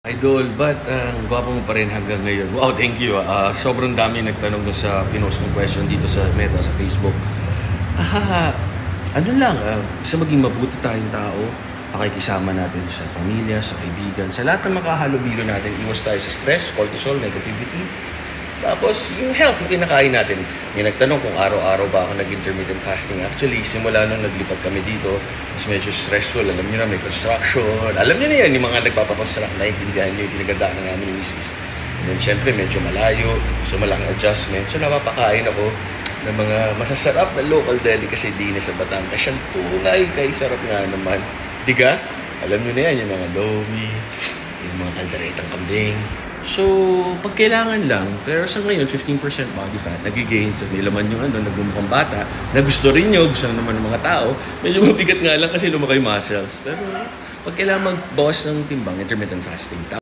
Idol, ba't ang gwapo mo pa rin hanggang ngayon? Wow, thank you. Sobrang dami nagtanong doon sa pinost kong question dito sa Meta, sa Facebook. Ano lang, sa maging mabuti tayong tao, pakikisama natin sa pamilya, sa kaibigan, sa lahat ng makahalubilo natin, iwas tayo sa stress, cortisol, negativity. Tapos, yung health, yung kinakain natin. May nagtanong kung araw-araw ba ako nag-intermittent fasting. Actually, simula nung naglipat kami dito, mas medyo stressful. Alam niyo na, may construction. Alam niyo na yan, yung mga nagpapakonstruct, naiintindihan niyo, yung pinagandaan namin yung misis. And then, syempre, medyo malayo. So, malaking adjustment. So, napapakain ako ng mga masasarap na local delicacy din sa Batangas. Siyang tunay kay sarap nga naman. Diga? Alam niyo na yan, yung mga lomi, yung mga kalderetang kambing. So, pag kailangan lang, pero sa ngayon, 15% body fat, nagigain sa nilaman yung nagmumukhang bata, na gusto rin nyo, gusto naman ng mga tao, medyo mabigat nga lang kasi lumaki muscles. Pero, pag kailangan magbawas ng timbang, intermittent fasting,